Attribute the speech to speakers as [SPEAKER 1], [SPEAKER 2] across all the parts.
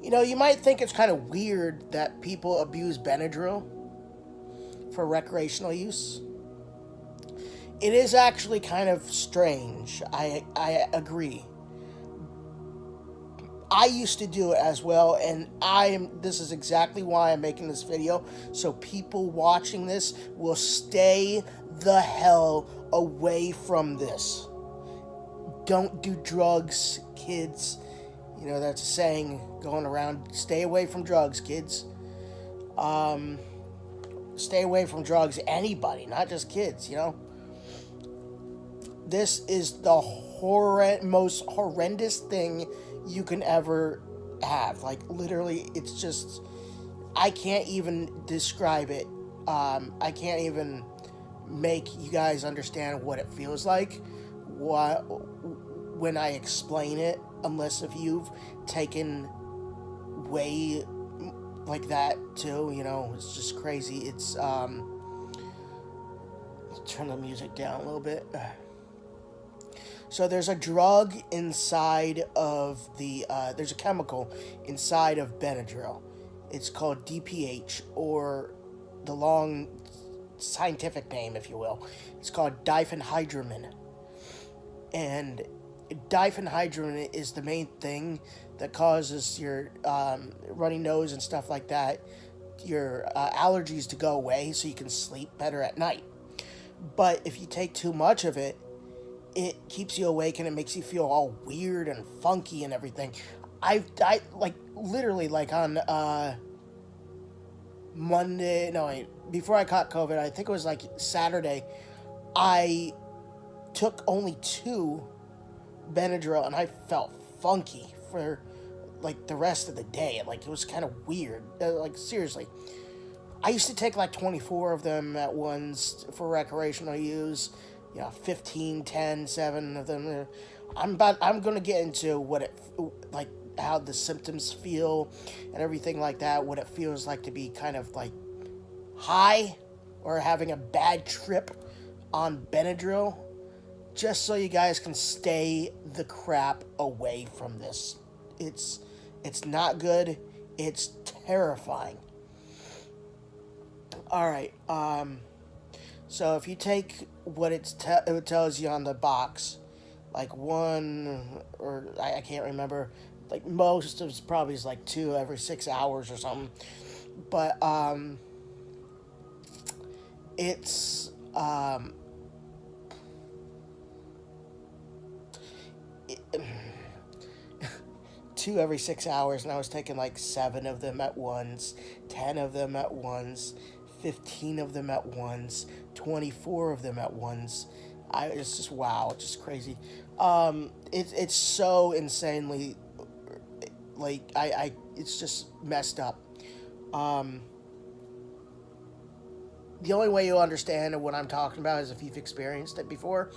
[SPEAKER 1] You know, you might think it's kind of weird that people abuse Benadryl for recreational use. It is actually kind of strange. I agree. I used to do it as well, and this is exactly why I'm making this video, so people watching this will stay the hell away from this. Don't do drugs, kids. You know, that's a saying going around. Stay away from drugs, kids. Stay away from drugs, anybody, not just kids, you know. This is the most horrendous thing you can ever have. Like, literally, it's just, I can't even describe it. I can't even make you guys understand what it feels like when I explain it, unless if you've taken way like that too. You know, it's just crazy. It's turn the music down a little bit. So there's a drug inside of there's a chemical inside of Benadryl. It's called DPH, or the long scientific name, if you will. It's called diphenhydramine. And diphenhydramine is the main thing that causes your runny nose and stuff like that, your allergies to go away so you can sleep better at night. But if you take too much of it, it keeps you awake and it makes you feel all weird and funky and everything. I like literally like on Monday, no wait, before I caught COVID, I think it was like Saturday, I took only 2 Benadryl and I felt funky for like the rest of the day. Like, it was kind of weird. Like, seriously. I used to take like 24 of them at once for recreational use. You know, 15, 10, 7 of them. I'm going to get into what it, like, how the symptoms feel and everything like that, what it feels like to be kind of like high or having a bad trip on Benadryl, just so you guys can stay the crap away from this. It's not good. It's terrifying. All right. So if you take what it tells you on the box, like 1, or I can't remember, like most of it's probably is like 2 every 6 hours or something. But it's it, 2 every 6 hours, and I was taking like 7 of them at once, 10 of them at once, 15 of them at once, 24 of them at once. It's just, wow, just crazy. It's so insanely, like, it's just messed up. The only way you'll understand what I'm talking about is if you've experienced it before.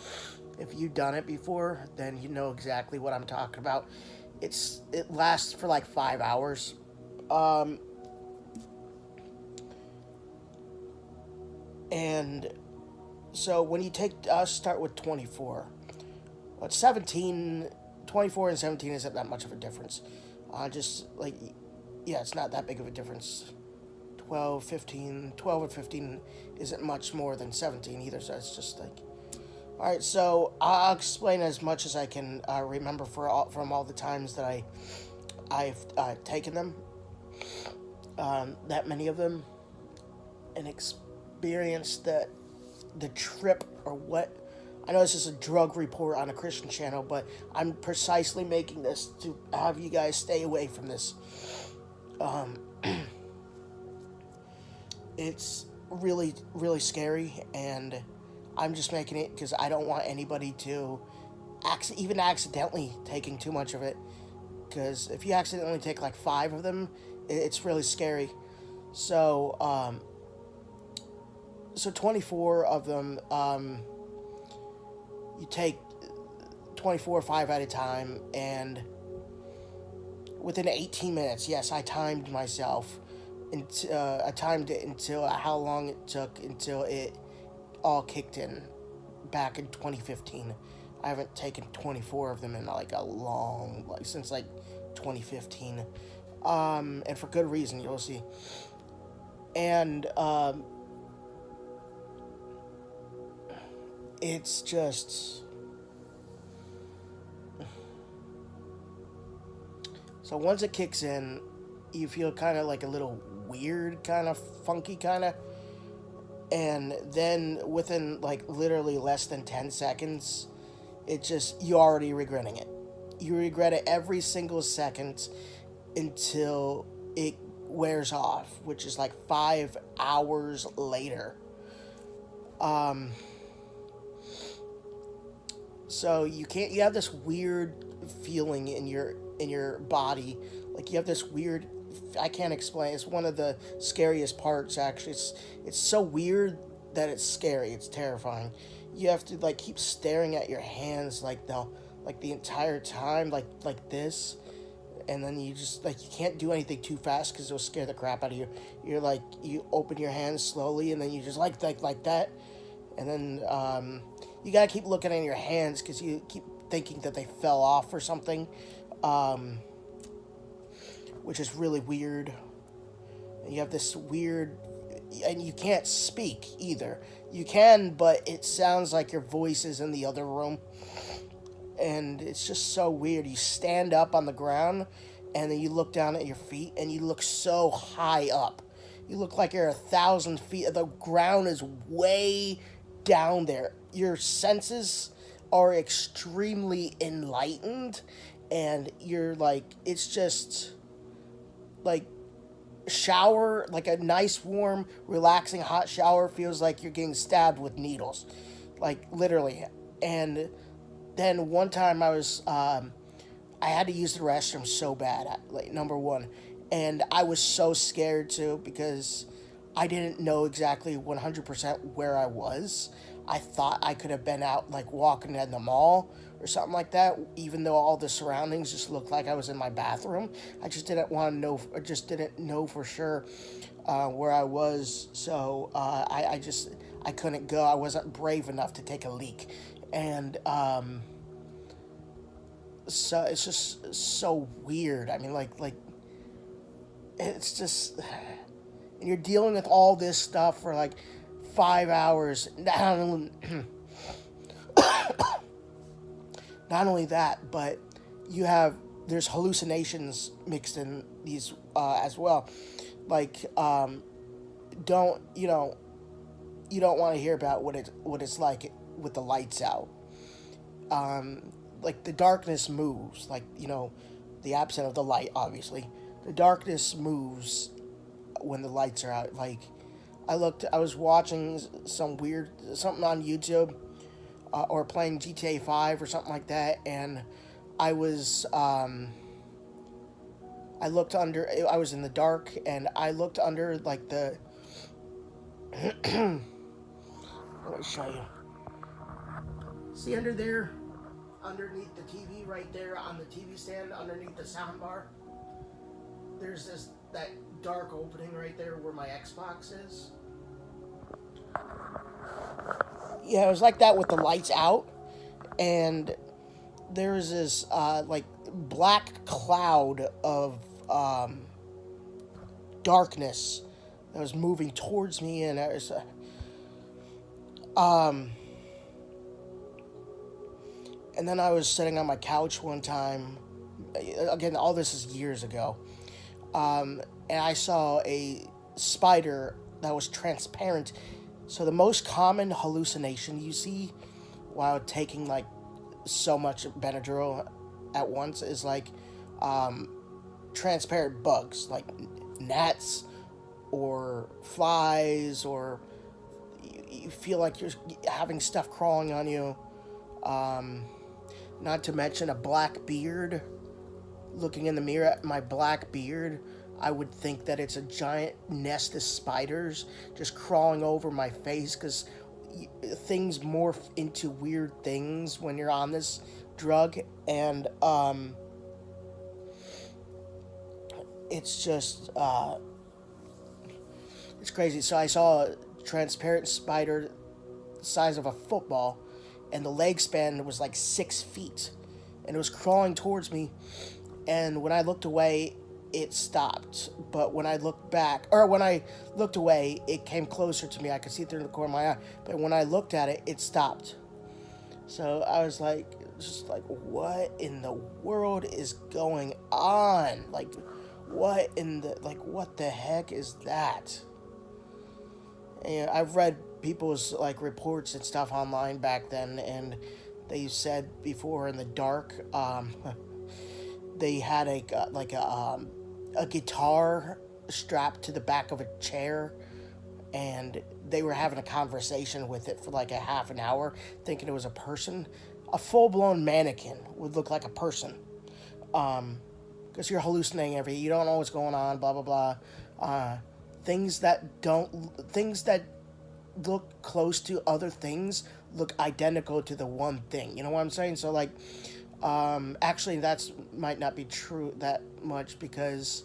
[SPEAKER 1] If you've done it before, then you know exactly what I'm talking about. It lasts for like 5 hours. And so when you take, start with 24. But 17, 24 and 17 isn't that much of a difference. Just like, yeah, it's not that big of a difference. 12 and 15 isn't much more than 17 either, so it's just like... Alright, so I'll explain as much as I can remember from all the times that I've taken them. That many of them. And experienced the trip, or what... I know this is a drug report on a Christian channel, but I'm precisely making this to have you guys stay away from this. It's really, really scary, and I'm just making it because I don't want anybody to even accidentally taking too much of it, because if you accidentally take like 5 of them, it's really scary. So, so 24 of them, you take 24, 5 at a time, and within 18 minutes, yes, I timed myself. I timed it until how long it took until it all kicked in back in 2015. I haven't taken 24 of them in like a long, like since like 2015. and for good reason, you'll see. And it's just so once it kicks in, you feel kind of like a little weird, kind of funky, kind of, and then within like literally less than 10 seconds, it just you already regretting it. You regret it every single second until it wears off, which is like 5 hours later. Um, so you have this weird feeling in your body, like you have this weird. I can't explain. It's one of the scariest parts. Actually, it's so weird that it's scary. It's terrifying. You have to like keep staring at your hands like the entire time, like this, and then you just like you can't do anything too fast because it'll scare the crap out of you. You're like you open your hands slowly, and then you just like that, and then you gotta keep looking at your hands because you keep thinking that they fell off or something, which is really weird. And you have this weird, and you can't speak either. You can, but it sounds like your voice is in the other room. And it's just so weird. You stand up on the ground, and then you look down at your feet, and you look so high up. You look like you're 1,000 feet. The ground is way down there. Your senses are extremely enlightened, and you're like, it's just like shower, like a nice, warm, relaxing, hot shower feels like you're getting stabbed with needles, like literally. And then one time I had to use the restroom so bad, like number one, and I was so scared too because I didn't know exactly 100% where I was. I thought I could have been out like walking in the mall or something like that, even though all the surroundings just looked like I was in my bathroom. I just didn't want to know, I just didn't know for sure where I was, so I couldn't go. I wasn't brave enough to take a leak, and so it's just so weird. I mean, like it's just, and you're dealing with all this stuff for like 5 hours. Not only that, but there's hallucinations mixed in these as well. Like, don't you don't want to hear about what it's like with the lights out. Like the darkness moves, like the absence of the light, obviously. The darkness moves when the lights are out. Like, I was watching something on YouTube, or playing GTA 5 or something like that, and I was, I looked under, I was in the dark, and I looked under, like, let me show you. See under there, underneath the TV, right there on the TV stand, underneath the sound bar, there's that dark opening right there where my Xbox is. Yeah, it was like that with the lights out, and there was this like black cloud of darkness that was moving towards me, and it was and then I was sitting on my couch one time. Again, all this is years ago, and I saw a spider that was transparent. So the most common hallucination you see while taking like so much Benadryl at once is like transparent bugs, like gnats or flies, or you feel like you're having stuff crawling on you. Not to mention a black beard. Looking in the mirror at my black beard, I would think that it's a giant nest of spiders just crawling over my face, because things morph into weird things when you're on this drug, and it's just it's crazy. So I saw a transparent spider the size of a football, and the leg span was like 6 feet, and it was crawling towards me, and when I looked away, it stopped. But when I looked back, or when I looked away, it came closer to me. I could see it through the corner of my eye. But when I looked at it, it stopped. So I was like, just like, what in the world is going on? Like, what the heck is that? And I've read people's like reports and stuff online back then, and they said before in the dark, they had a guitar strapped to the back of a chair, and they were having a conversation with it for like a half an hour, thinking it was a person. A full-blown mannequin would look like a person, because you're hallucinating everything. You don't know what's going on. Blah blah blah. Things that look close to other things look identical to the one thing. You know what I'm saying? So like, actually, that's might not be true that much because,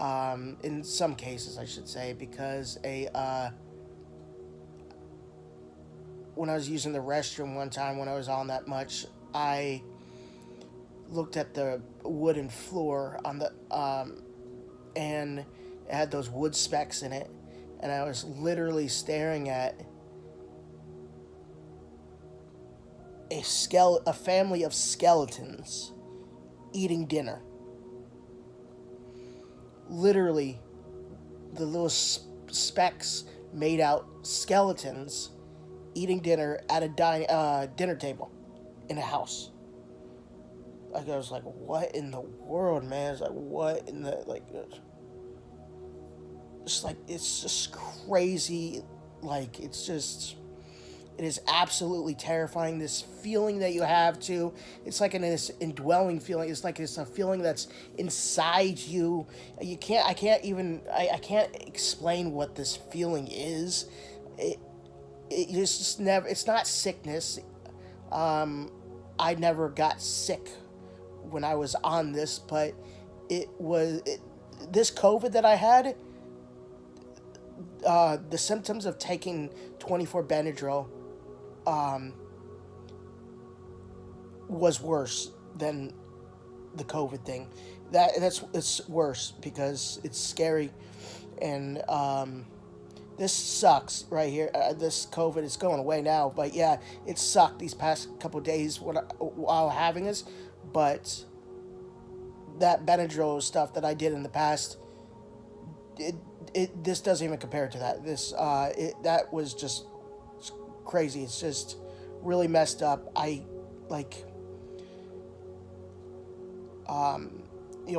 [SPEAKER 1] in some cases, I should say, because when I was using the restroom one time when I was on that much, I looked at the wooden floor on the and it had those wood specks in it, and I was literally staring at a family of skeletons eating dinner. Literally, the little specks made out skeletons eating dinner at a dinner table in a house. Like, I was like, what in the world, man? It's like, what in the, like, it's like, it's just crazy. Like, it is absolutely terrifying. This feeling that you have too, it's like this indwelling feeling. It's like it's a feeling that's inside you. I can't explain what this feeling is. It's just never, it's not sickness. I never got sick when I was on this, but this COVID that I had, the symptoms of taking 24 Benadryl was worse than the COVID thing. It's worse because it's scary, and this sucks right here. This COVID is going away now, but yeah, it sucked these past couple days while having this. But that Benadryl stuff that I did in the past, this doesn't even compare to that. That was just crazy. It's just really messed up.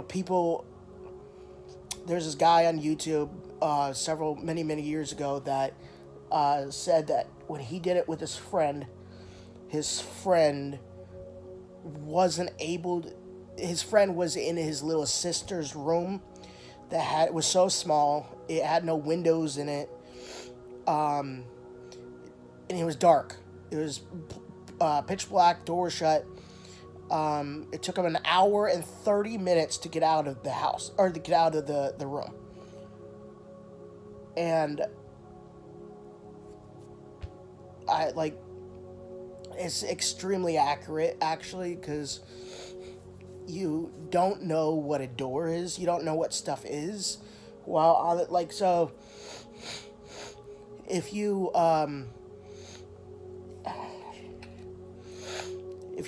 [SPEAKER 1] People. There's this guy on YouTube, many years ago that said that when he did it with his friend wasn't able to, his friend was in his little sister's room it was so small, it had no windows in it, and it was dark. It was pitch black, door shut. It took him an hour and 30 minutes to get out of the house, or to get out of the room. And it's extremely accurate, actually, because you don't know what a door is. You don't know what stuff is while on it. Like, so if you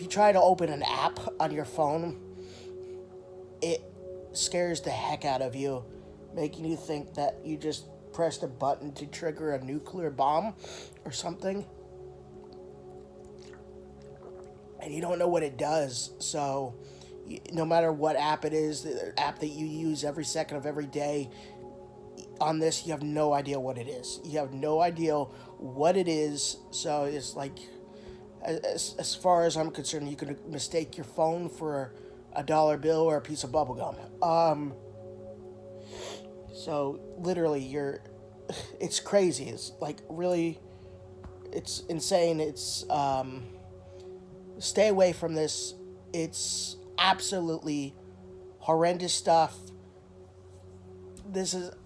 [SPEAKER 1] try to open an app on your phone, it scares the heck out of you, making you think that you just pressed a button to trigger a nuclear bomb or something. And you don't know what it does. So no matter what app it is, the app that you use every second of every day, on this, you have no idea what it is. You have no idea what it is. So it's like, as far as I'm concerned, you could mistake your phone for a dollar bill or a piece of bubble gum. So literally, it's crazy. It's like, really, it's insane. It's stay away from this. It's absolutely horrendous stuff.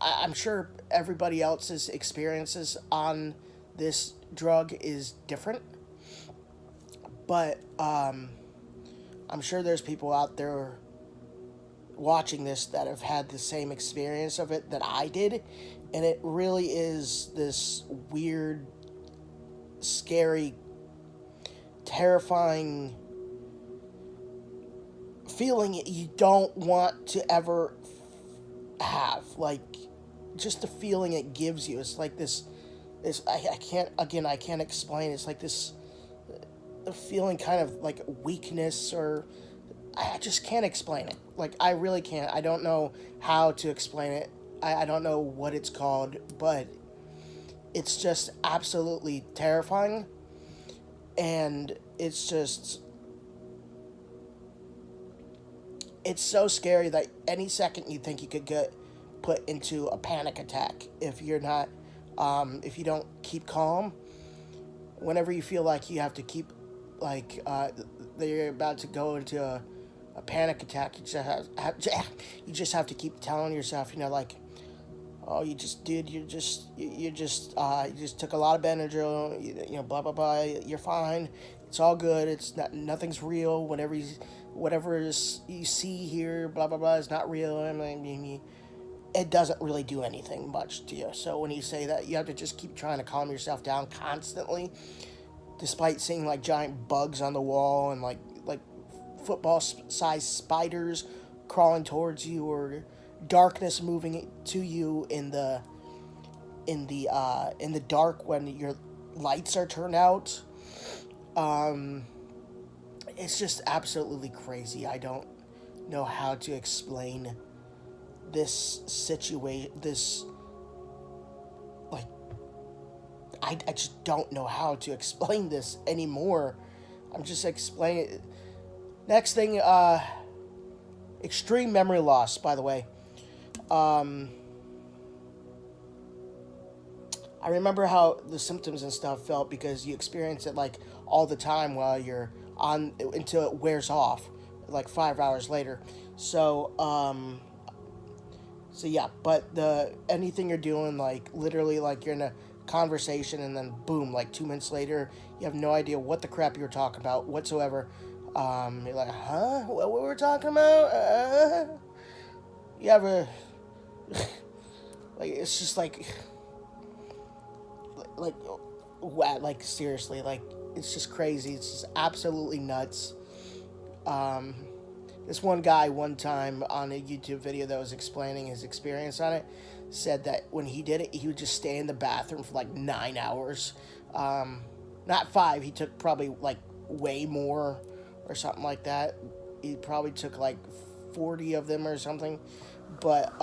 [SPEAKER 1] I'm sure everybody else's experiences on this drug is different, but I'm sure there's people out there watching this that have had the same experience of it that I did, and it really is this weird, scary, terrifying feeling you don't want to ever have. Like, just the feeling it gives you. It's like this I can't, again, I can't explain. It's like this feeling, kind of like weakness, or I just can't explain it. Like, I really can't. I don't know how to explain it. I don't know what it's called, but it's just absolutely terrifying. And it's just, it's so scary that any second you think you could get put into a panic attack if you're not, if you don't keep calm. Whenever you feel like you have to keep, like, that you're about to go into a panic attack, you just have to keep telling yourself, like, oh, you just took a lot of Benadryl, blah blah blah. You're fine. It's all good. It's not, nothing's real. Whatever you see here, blah blah blah, is not real. I mean, it doesn't really do anything much to you. So when you say that, you have to just keep trying to calm yourself down constantly, despite seeing like giant bugs on the wall and like football-sized spiders crawling towards you, or darkness moving to you in the dark when your lights are turned out. It's just absolutely crazy. I don't know how to explain this situation. I just don't know how to explain this anymore. I'm just explaining it. Next thing, extreme memory loss, by the way. I remember how the symptoms and stuff felt because you experience it like all the time while you're on, until it wears off, like 5 hours later. So yeah, but anything you're doing, like literally, like you're in a conversation and then boom, like 2 minutes later, you have no idea what the crap you were talking about whatsoever. You're like, huh? What were we talking about? You have a like, it's just like seriously, like, it's just crazy. It's just absolutely nuts. This one guy one time on a YouTube video that was explaining his experience on it said that when he did it, he would just stay in the bathroom for like 9 hours. Not 5. He took probably like way more or something like that. He probably took like 40 of them or something. But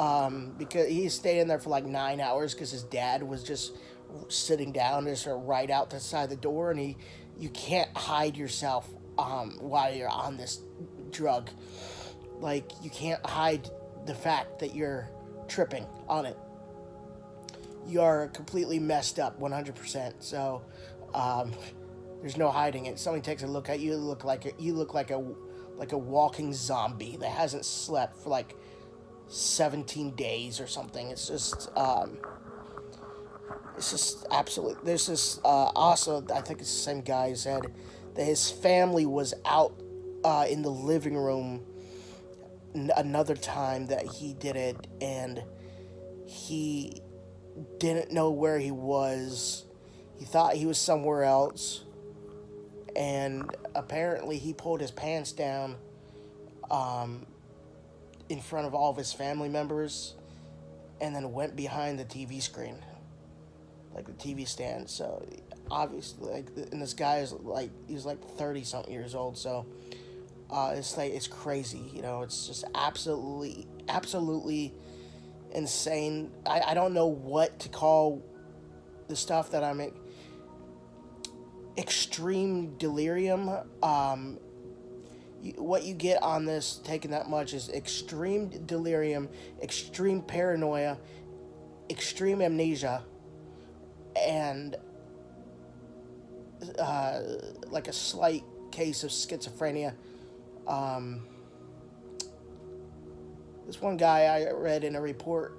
[SPEAKER 1] because he stayed in there for like 9 hours because his dad was just sitting down just right out the side of the door, and you can't hide yourself while you're on this drug. Like, you can't hide the fact that you're tripping on it. You are completely messed up 100%. So there's no hiding it. Somebody takes a look at you, you look like a walking zombie that hasn't slept for like 17 days or something. It's just absolute. There's this also, I think it's the same guy who said that his family was out in the living room another time that he did it, and he didn't know where he was. He thought he was somewhere else, and apparently he pulled his pants down in front of all of his family members, and then went behind the TV screen, like the TV stand. So obviously, like, and this guy is like, he's like 30 something years old. So it's like, it's crazy, it's just absolutely insane. I don't know what to call the stuff that I'm extreme delirium. What you get on this, taking that much, is extreme delirium, extreme paranoia, extreme amnesia, and like a slight case of schizophrenia. This one guy I read in a report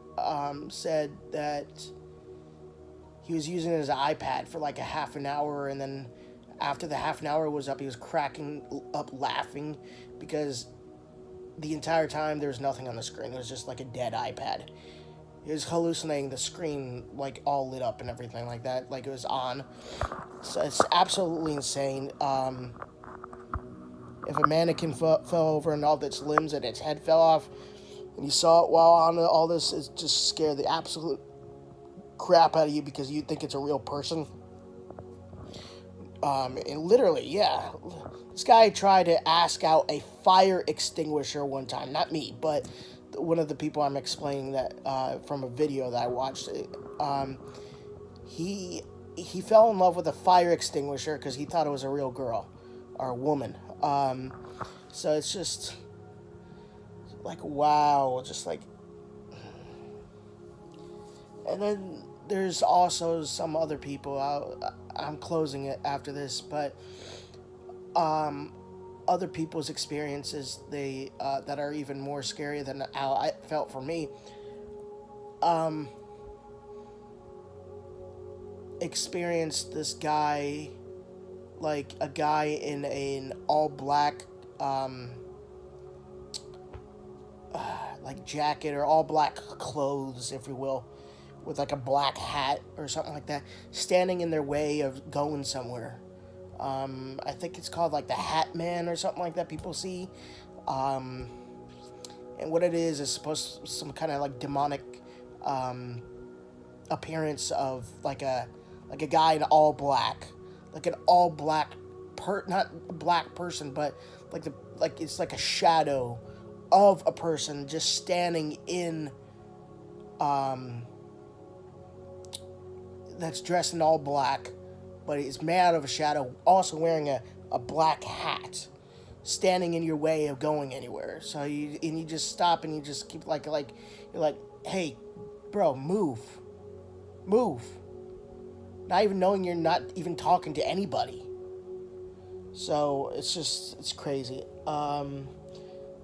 [SPEAKER 1] said that he was using his iPad for like a half an hour, and then after the half an hour was up, he was cracking up laughing because the entire time there was nothing on the screen. It was just like a dead iPad. He was hallucinating the screen like all lit up and everything like that, like it was on. So it's absolutely insane. If a mannequin fell over and all its limbs and its head fell off, and you saw it while on all this, it just scared the absolute crap out of you because you think it's a real person. And literally, yeah, this guy tried to ask out a fire extinguisher one time. Not me, but one of the people I'm explaining that from a video that I watched. He fell in love with a fire extinguisher because he thought it was a real girl or a woman. So it's just like, wow, just like. And then there's also some other people. I'm closing it after this, but other people's experiences that are even more scary than how I felt for me. Experienced this guy, like a guy in an all black like jacket or all black clothes, if you will, with like a black hat or something like that, standing in their way of going somewhere. I think it's called like the Hat Man or something like that. People see, and what it is supposed to some kind of like demonic appearance of like a guy in all black, like an all black not a black person, but like it's like a shadow of a person just standing in that's dressed in all black, but he's made out of a shadow, also wearing a black hat, standing in your way of going anywhere. So you just stop and you just keep like you're like, hey, bro, move, not even knowing you're not even talking to anybody. So it's crazy.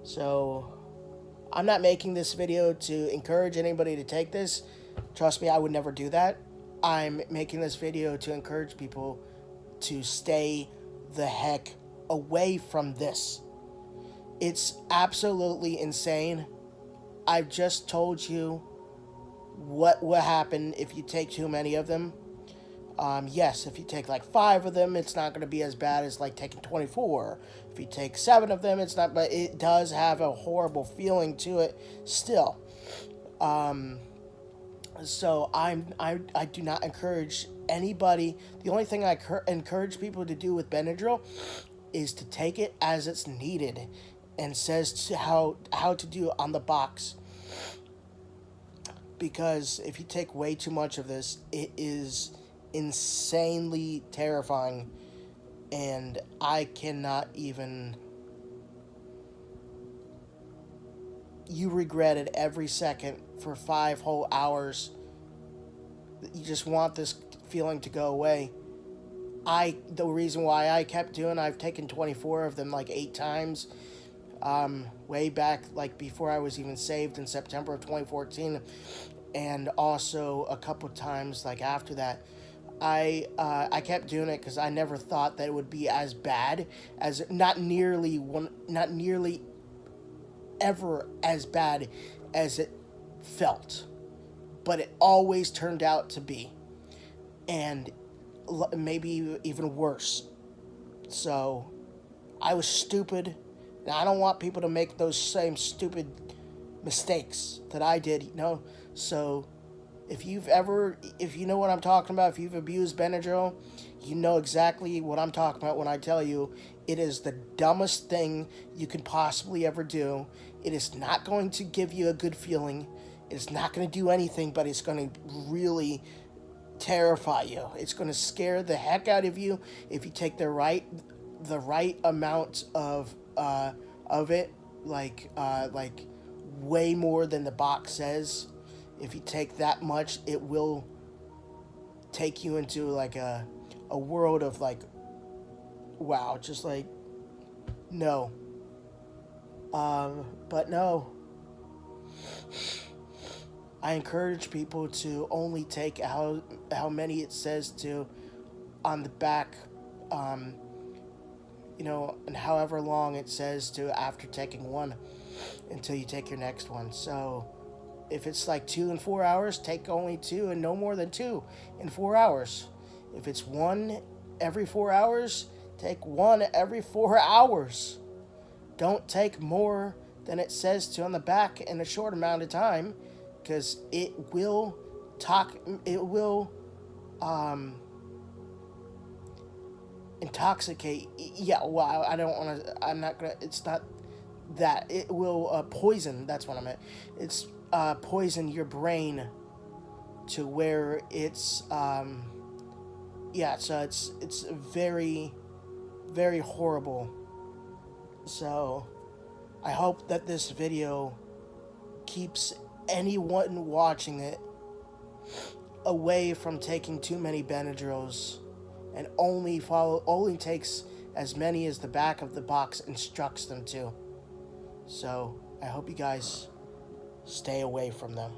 [SPEAKER 1] So I'm not making this video to encourage anybody to take this. Trust me, I would never do that. I'm making this video to encourage people to stay the heck away from this. It's absolutely insane. I've just told you what will happen if you take too many of them. Yes, if you take like 5 of them, it's not going to be as bad as like taking 24. If you take 7 of them, it's not, but it does have a horrible feeling to it still. So I do not encourage anybody. The only thing I encourage people to do with Benadryl is to take it as it's needed, and says how to do it on the box. Because if you take way too much of this, it is insanely terrifying, and I cannot even. You regret it every second for 5 whole hours. You just want this feeling to go away. The reason why I kept doing, I've taken 24 of them like 8 times, way back like before I was even saved in September of 2014, and also a couple times like after that. I kept doing it because I never thought that it would be as bad as, not nearly ever as bad as it felt, but it always turned out to be, and maybe even worse. So I was stupid, and I don't want people to make those same stupid mistakes that I did, So if you know what I'm talking about, if you've abused Benadryl, you know exactly what I'm talking about when I tell you it is the dumbest thing you could possibly ever do. It is not going to give you a good feeling. It's not going to do anything, but it's going to really terrify you. It's going to scare the heck out of you if you take the right amount of it, like way more than the box says. If you take that much, it will take you into like a world of like, wow, just like, no. But no. I encourage people to only take how many it says to on the back, and however long it says to after taking one. until you take your next one. So if it's like 2 in 4 hours, take only 2 and no more than 2 in 4 hours. If it's 1 every 4 hours, take 1 every 4 hours. Don't take more than it says to on the back in a short amount of time, because it will intoxicate. Yeah, well, I don't want to. I'm not gonna. It's not that. It will poison. That's what I meant. It's poison your brain to where it's yeah. So it's very, very horrible. So I hope that this video keeps anyone watching it away from taking too many Benadryls, and only takes as many as the back of the box instructs them to. So I hope you guys stay away from them.